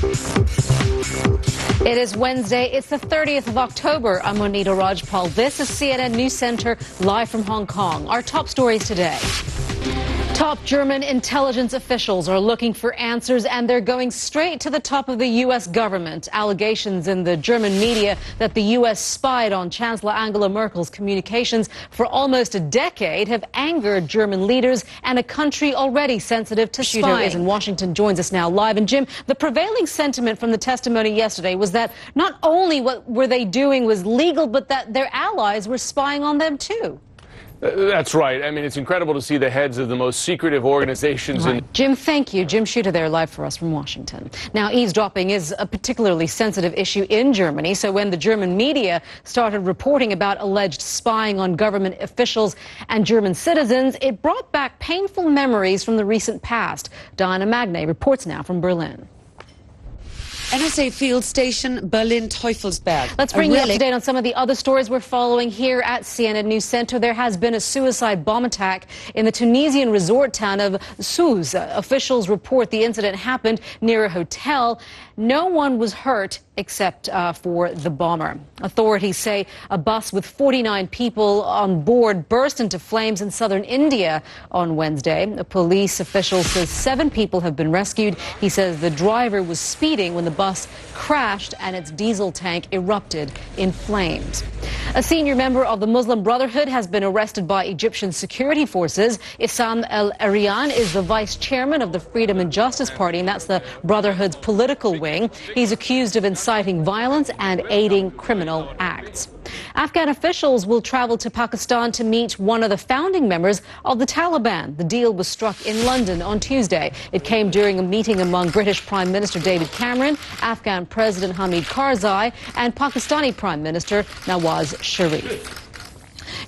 It is Wednesday. It's the 30th of October. I'm Monita Rajpal. This is CNN News Center, live from Hong Kong. Our top stories today. Top German intelligence officials are looking for answers, and they're going straight to the top of the U.S. government. Allegations in the German media that the U.S. spied on Chancellor Angela Merkel's communications for almost a decade have angered German leaders and a country already sensitive to spying. Is in Washington, joins us now live. And Jim, the prevailing sentiment from the testimony yesterday was that not only what were they doing was legal, but that their allies were spying on them too. That's right. I mean, it's incredible to see the heads of the most secretive organizations. Right. Jim, thank you. Jim Shooter there live for us from Washington. Now, eavesdropping is a particularly sensitive issue in Germany. So when the German media started reporting about alleged spying on government officials and German citizens, it brought back painful memories from the recent past. Diana Magne reports now from Berlin. NSA Field Station, Berlin-Teufelsberg. Let's bring you up to date on some of the other stories we're following here at CNN News Center. There has been a suicide bomb attack in the Tunisian resort town of Sousse. Officials report the incident happened near a hotel. No one was hurt except for the bomber. Authorities say a bus with 49 people on board burst into flames in southern India on Wednesday. A police official says 7 people have been rescued. He says the driver was speeding when the bus crashed and its diesel tank erupted in flames. A senior member of the Muslim Brotherhood has been arrested by Egyptian security forces. Issam El-Arian is the vice chairman of the Freedom and Justice Party, and that's the Brotherhood's political wing. He's accused of inciting violence and aiding criminal acts. Afghan officials will travel to Pakistan to meet one of the founding members of the Taliban. The deal was struck in London on Tuesday. It came during a meeting among British Prime Minister David Cameron, Afghan President Hamid Karzai, and Pakistani Prime Minister Nawaz Sharif.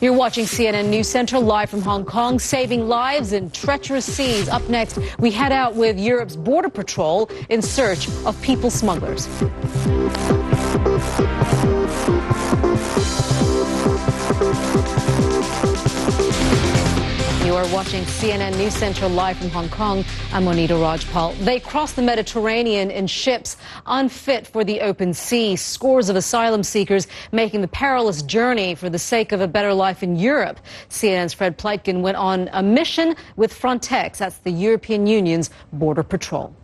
You're watching CNN News Center live from Hong Kong, saving lives in treacherous seas. Up next, we head out with Europe's border patrol in search of people smugglers. You are watching CNN News Center live from Hong Kong. I'm Monita Rajpal. They crossed the Mediterranean in ships unfit for the open sea. Scores of asylum seekers making the perilous journey for the sake of a better life in Europe. CNN's Fred Pleitgen went on a mission with Frontex. That's the European Union's border patrol.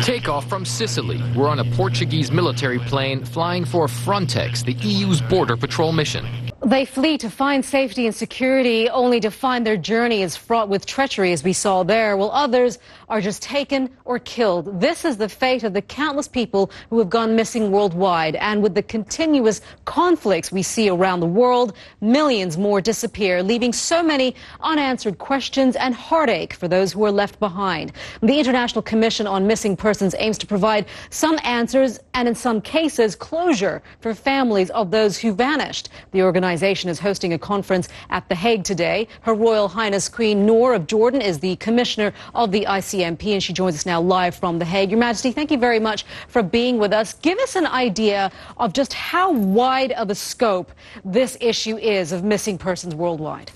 Takeoff from Sicily. We're on a Portuguese military plane flying for Frontex, the EU's border patrol mission. They flee to find safety and security, only to find their journey is fraught with treachery, as we saw there, while others are just taken or killed. This is the fate of the countless people who have gone missing worldwide. And with the continuous conflicts we see around the world, millions more disappear, leaving so many unanswered questions and heartache for those who are left behind. The International Commission on Missing Persons aims to provide some answers and, in some cases, closure for families of those who vanished. The organization is hosting a conference at The Hague today. Her Royal Highness Queen Noor of Jordan is the commissioner of the ICMP, and she joins us now live from The Hague. Your Majesty, thank you very much for being with us. Give us an idea of just how wide of a scope this issue is of missing persons worldwide.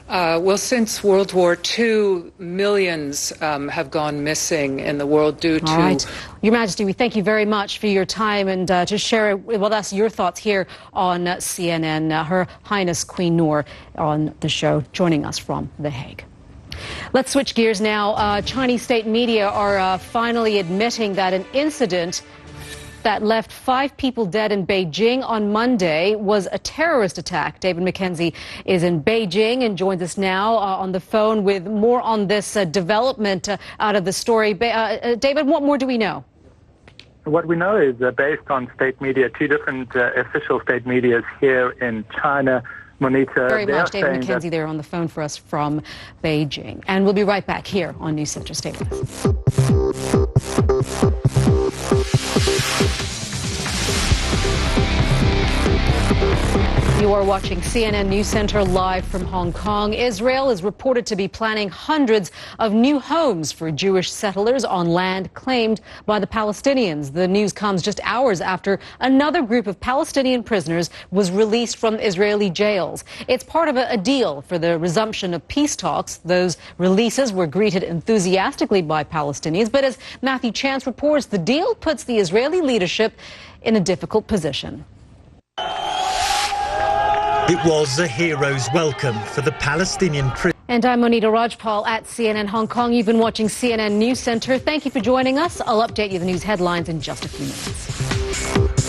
Well, since World War II, millions have gone missing in the world due to... All right. Your Majesty, we thank you very much for your time and to share with us your thoughts here on CNN. Her Highness Queen Noor on the show, joining us from The Hague. Let's switch gears now. Chinese state media are finally admitting that an incident that left 5 people dead in Beijing on Monday was a terrorist attack. David McKenzie is in Beijing and joins us now on the phone with more on this development out of the story. David, what more do we know? What we know is based on state media, 2 different official state medias here in China. Monita, very much. David McKenzie there on the phone for us from Beijing. And we'll be right back here on News Center. Stay with us. You are watching CNN News Center live from Hong Kong. Israel is reported to be planning hundreds of new homes for Jewish settlers on land claimed by the Palestinians. The news comes just hours after another group of Palestinian prisoners was released from Israeli jails. It's part of a deal for the resumption of peace talks. Those releases were greeted enthusiastically by Palestinians, but as Matthew Chance reports, the deal puts the Israeli leadership in a difficult position. It was a hero's welcome for the Palestinian prisoners. And I'm Monita Rajpal at CNN Hong Kong. You've been watching CNN News Center. Thank you for joining us. I'll update you the news headlines in just a few minutes.